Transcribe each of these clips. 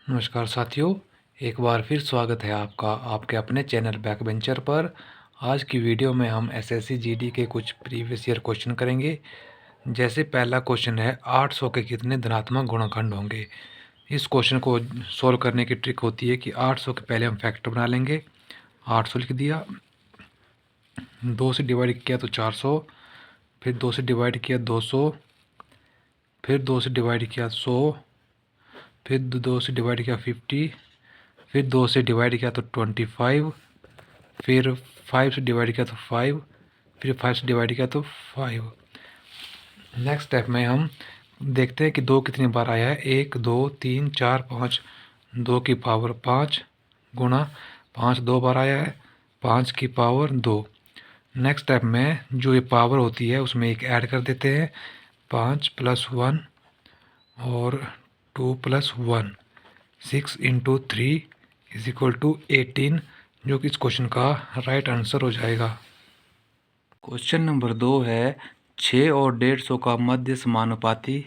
नमस्कार साथियों, एक बार फिर स्वागत है आपका आपके अपने चैनल बैकबेंचर पर। आज की वीडियो में हम एसएससी जीडी के कुछ प्रीवियस ईयर क्वेश्चन करेंगे। जैसे पहला क्वेश्चन है, 800 के कितने धनात्मक गुणनखंड होंगे। इस क्वेश्चन को सॉल्व करने की ट्रिक होती है कि 800 के पहले हम फैक्टर बना लेंगे। 800 लिख दिया, 2 से डिवाइड किया तो 400, फिर 2 से डिवाइड किया 200, फिर 2 से डिवाइड किया 100, फिर 2 से डिवाइड किया 50, फिर 2 से डिवाइड किया तो 25, फिर 5 से डिवाइड किया तो 5, फिर 5 से डिवाइड किया तो 5। नेक्स्ट स्टेप में हम देखते हैं कि 2 कितनी बार आया है। 1 2 3 4 5, 2 की पावर 5 गुणा 5 2 बार आया है, 5 की पावर 2। नेक्स्ट स्टेप में जो ये पावर होती है उसमें एक ऐड कर देते हैं, 5 + 1 और 2 + 1, 6 × 3 = 18, जो कि इस क्वेश्चन का राइट आंसर हो जाएगा। क्वेश्चन नंबर 2 है, 6 और 150 का मध्य समानुपाती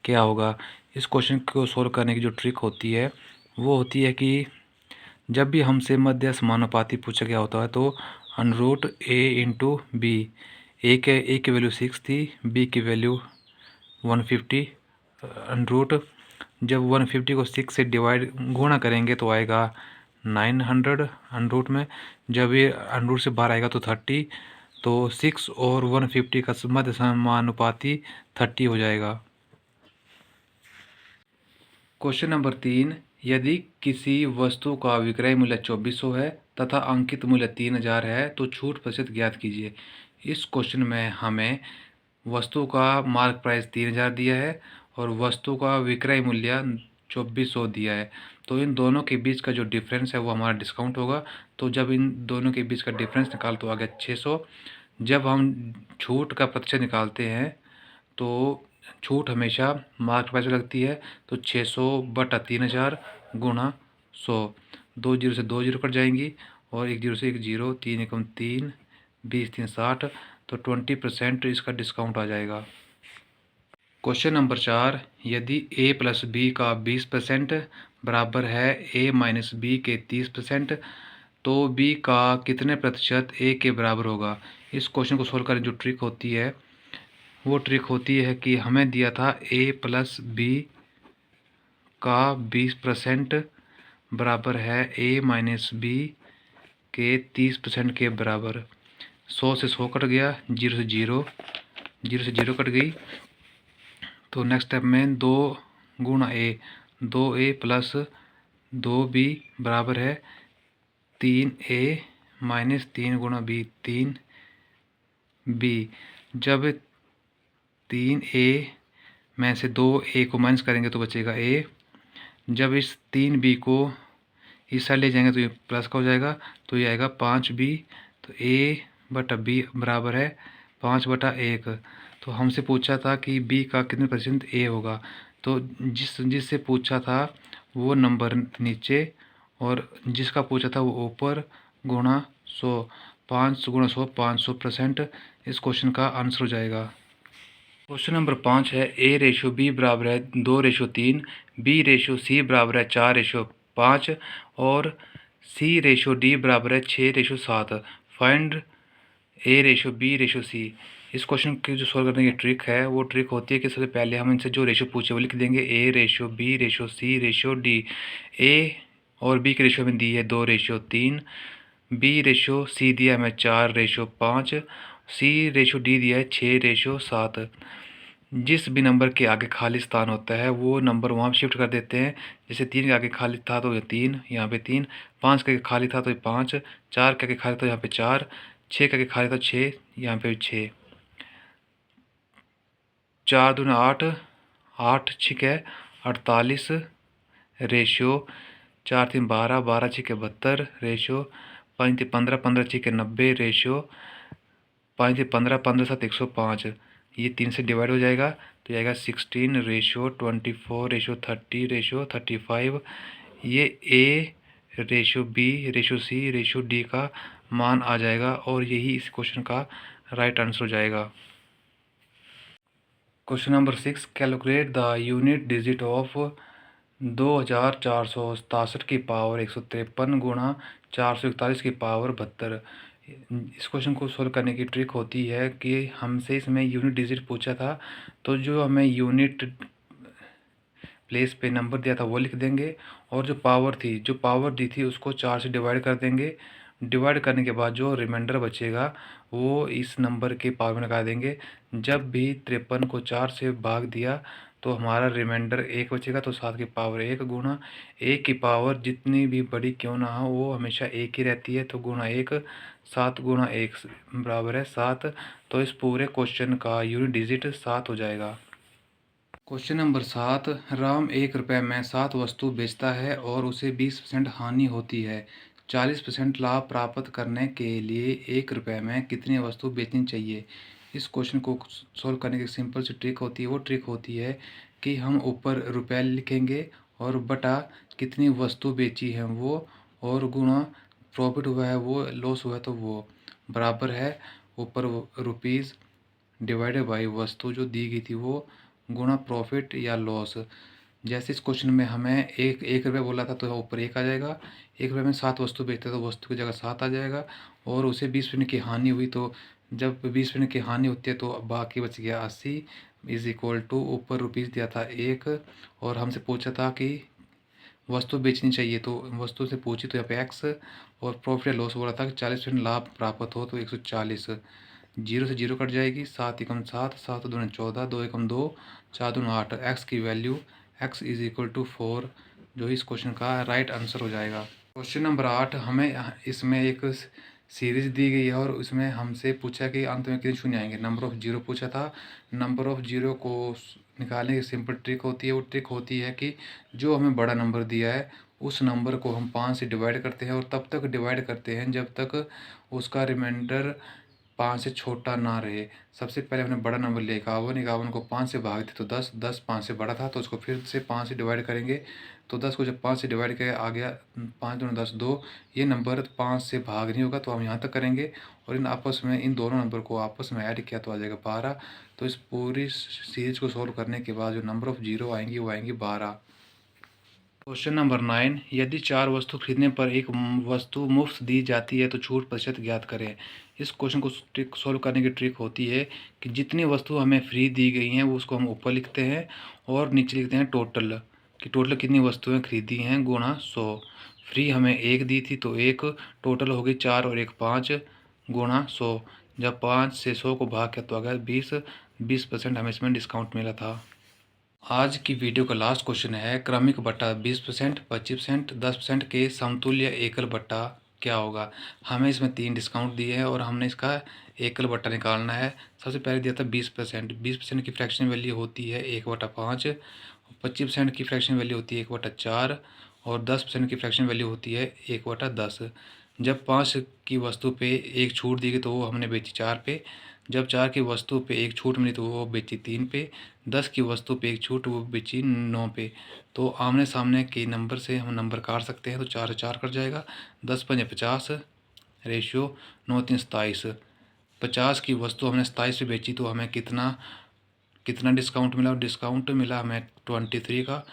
क्या होगा। इस क्वेश्चन को सोल्व करने की जो ट्रिक होती है वो होती है कि जब भी हमसे मध्य समानुपाती पूछा गया होता है तो √a × b। ए की वैल्यू 6 थी, बी की वैल्यू 150। रूट जब 150 को 6 से डिवाइड गुणा करेंगे तो आएगा 900 रूट में। जब ये रूट से बाहर आएगा तो 30, तो 6 और 150 का मध्य समानुपाती 30 हो जाएगा। क्वेश्चन नंबर 3, यदि किसी वस्तु का विक्रय मूल्य 2400 है तथा अंकित मूल्य 3000 है तो छूट प्रतिशत ज्ञात कीजिए। इस क्वेश्चन में हमें वस्तु का मार्क प्राइस 3000 दिया है और वस्तु का विक्रय मूल्य 2400 दिया है। तो इन दोनों के बीच का जो डिफरेंस है वो हमारा डिस्काउंट होगा। तो जब इन दोनों के बीच का डिफरेंस निकाल तो आ गया 600। जब हम छूट का प्रतिशत निकालते हैं तो छूट हमेशा मार्क प्राइस में लगती है। तो 600/3000 गुणा 100, 2 जीरो से 2 जीरो कट जाएंगी और 1 जीरो से 1 जीरो, 3 एकम 3, 20 3 60, तो 20% इसका डिस्काउंट आ जाएगा। क्वेश्चन नंबर 4, यदि a + b का 20% बराबर है a - b के 30%, तो b का कितने प्रतिशत a के बराबर होगा। इस क्वेश्चन को सोल्व करने जो ट्रिक होती है वो ट्रिक होती है कि हमें दिया था a + b का 20% बराबर है a - b के 30% के बराबर। 100 से 100 कट गया, 0 से 0, 0 से 0 कट गई। तो नेक्स्ट स्टेप में 2 × a, 2a + 2b बराबर है 3a - 3 × b, 3b। जब 3a में से 2a को माइनस करेंगे तो बचेगा a। जब इस 3b को इस साइड ले जाएंगे तो ये प्लस का हो जाएगा, तो ये आएगा 5b। तो a/b बराबर है 5/1। तो हमसे पूछा था कि b का कितने % a होगा, तो जिससे पूछा था वो नंबर नीचे और जिसका पूछा था वो ऊपर, गुणा 100, 5 × 100 500%। इस क्वेश्चन का आंसर हो जाएगा। क्वेश्चन नंबर 5 है, a/b बराबर है 2/3, b/c बराबर है 4/5 और c/d बराबर है 6/7। Find a/b/c। इस क्वेश्चन की जो सॉल्व करने की ट्रिक है वो ट्रिक होती है कि सबसे पहले हम इनसे जो रेशो पूछे वो लिख देंगे, a/b/c/d। a और b की रेशो में दी है 2/3, b/c दिया हमें 4/5, c/d दिया है 6/7। जिस भी नंबर के आगे खाली स्थान होता है वो नंबर वहाँ शिफ्ट कर देते हैं। जैसे 3 के आगे खाली था तो ये 3, यहाँ पे 3, 5 के आगे खाली था तो ये 5, 4 के आगे खाली था यहाँ पे 4, 6 के आगे खाली था 6, यहाँ पे 6। 4 दूना 8, 8 छिके 48 रेशियो, 4 3 12, 12 छिके 72 रेशियो, 5 3 15, 15 छिके 90 रेशियो, 5 3 15, 15 7 105। ये 3 से डिवाइड हो जाएगा तो जाएगा 16/24/30/35। ये a/b/c/d का मान आ जाएगा और यही इस क्वेश्चन का राइट आंसर हो जाएगा। Question number 6, calculate the unit digit of 2467 की पावर 153 गुणा 441 की पावर 72। इस क्वेश्चन को सोल्व करने की ट्रिक होती है कि हमसे इसमें यूनिट डिजिट पूछा था, तो जो हमें यूनिट प्लेस पे नंबर दिया था वो लिख देंगे, और जो पावर दी थी उसको 4 से डिवाइड कर देंगे। डिवाइड करने के बाद जो रिमाइंडर बचेगा वो इस नंबर के पावर में लगा देंगे। जब भी 53 को 4 से भाग दिया तो हमारा रिमाइंडर 1 बचेगा, तो 7 की पावर 1 गुणा 1 की पावर जितनी भी बड़ी क्यों ना हो वो हमेशा 1 ही रहती है, तो गुणा 1, 7 गुणा 1 बराबर है 7। तो इस पूरे क्वेश्चन का यूनिट डिजिट 7 हो जाएगा। क्वेश्चन नंबर 7, राम 1 रुपये में 7 वस्तु बेचता है और उसे 20% हानि होती है। 40% लाभ प्राप्त करने के लिए 1 रुपये में कितनी वस्तु बेचनी चाहिए। इस क्वेश्चन को सोल्व करने की सिंपल सी ट्रिक होती है। वो ट्रिक होती है कि हम ऊपर रुपया लिखेंगे और बटा कितनी वस्तु बेची है वो, और गुणा प्रॉफिट हुआ है वो, लॉस हुआ है तो वो, बराबर है ऊपर रुपीज़ डिवाइडेड बाई वस्तु जो दी गई थी वो, गुणा प्रॉफिट या लॉस। जैसे इस क्वेश्चन में हमें एक रुपये बोला था तो ऊपर 1 आ जाएगा। 1 रुपये में 7 वस्तु बेचते तो वस्तु की जगह 7 आ जाएगा, और उसे 20% की हानि हुई, तो जब 20% की हानि होती है तो बाकी बच गया 80 इज इक्वल टू, ऊपर रुपीज़ दिया था 1 और हमसे पूछा था कि वस्तु बेचनी चाहिए, तो वस्तु से पूछी तो यहाँ पे एक्स, और प्रॉफिट या लॉस बोला था कि 40% लाभ प्राप्त हो तो 140। जीरो से जीरो कट जाएगी, 7 एकम 7, 7 दूनी 14, 2 एकम 2, 4 दूनी 8। एक्स की value x is equal to 4, जो इस क्वेश्चन का राइट आंसर हो जाएगा। क्वेश्चन नंबर 8, हमें इसमें एक सीरीज दी गई है और इसमें हमसे पूछा कि अंत में कितने शून्य आएंगे। नंबर ऑफ जीरो पूछा था। नंबर ऑफ जीरो को निकालने की सिंपल ट्रिक होती है। वो ट्रिक होती है कि जो हमें बड़ा नंबर दिया है उस नंबर को हम 5 से डिवाइड करते हैं, और तब तक डिवाइड करते हैं जब तक उसका रिमाइंडर 5 से छोटा ना रहे। सबसे पहले हमने बड़ा नंबर लिया 51, 51 को 5 से भाग दिया तो 10, 10 5 से बड़ा था तो उसको फिर से 5 से डिवाइड करेंगे, तो 10 को जब 5 से डिवाइड करके आ गया 5 दूनी 10 2, ये नंबर 5 से भाग नहीं होगा तो हम यहाँ तक करेंगे, और इन दोनों नंबर को आपस में ऐड किया तो आ जाएगा 12। तो इस पूरी सीरीज को सॉल्व करने के बाद जो नंबर ऑफ जीरो आएंगी वो आएंगी 12। क्वेश्चन नंबर 9, यदि 4 वस्तु खरीदने पर एक वस्तु मुफ्त दी जाती है तो छूट प्रतिशत ज्ञात करें। इस क्वेश्चन को ट्रिक सोल्व करने की ट्रिक होती है कि जितनी वस्तु हमें फ्री दी गई हैं वो उसको हम ऊपर लिखते हैं, और नीचे लिखते हैं टोटल, कि टोटल कितनी वस्तुएं खरीदी हैं गुणा 100। फ्री हमें 1 दी थी तो 1, टोटल हो गई 4 और 1 5 गुणा 100। जब 5 से 100 को भाग किया तो आ गया 20, 20% हमें इसमें डिस्काउंट मिला था। आज की वीडियो का लास्ट क्वेश्चन है, क्रमिक बट्टा 20%, 25%, 10% के समतुल्य एकल बट्टा क्या होगा। हमें इसमें 3 डिस्काउंट दिए हैं और हमने इसका एकल बट्टा निकालना है। सबसे पहले दिया था 20%। 20% की फ्रैक्शन वैल्यू होती है 1/5, 25% की फ्रैक्शन वैल्यू होती है 1/4, और 10% की फ्रैक्शन वैल्यू होती है 1/10। जब 5 की वस्तु पे एक छूट दी गई तो वो हमने बेची 4 पे। जब 4 की वस्तु पे एक छूट मिली तो वो बेची 3 पे। 10 की वस्तु पे एक छूट वो बेची 9 पे। तो आमने सामने के नंबर से हम नंबर काट सकते हैं, तो 4 से 4 कट जाएगा। 10 पंजे 50 रेशियो 9 3 27। 50 की वस्तु हमने 27 पे बेची तो हमें कितना कितना डिस्काउंट मिला। डिस्काउंट मिला हमें 23 का,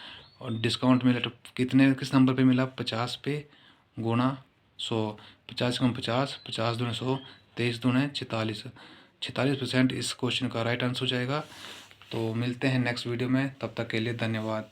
और डिस्काउंट मिला तो किस नंबर पे मिला, 50 पे गुणा 100। 50 कम 50, 50 दूनी 100, 23 दूनी 46। 46% इस क्वेश्चन का राइट आंसर हो जाएगा। तो मिलते हैं नेक्स्ट वीडियो में, तब तक के लिए धन्यवाद।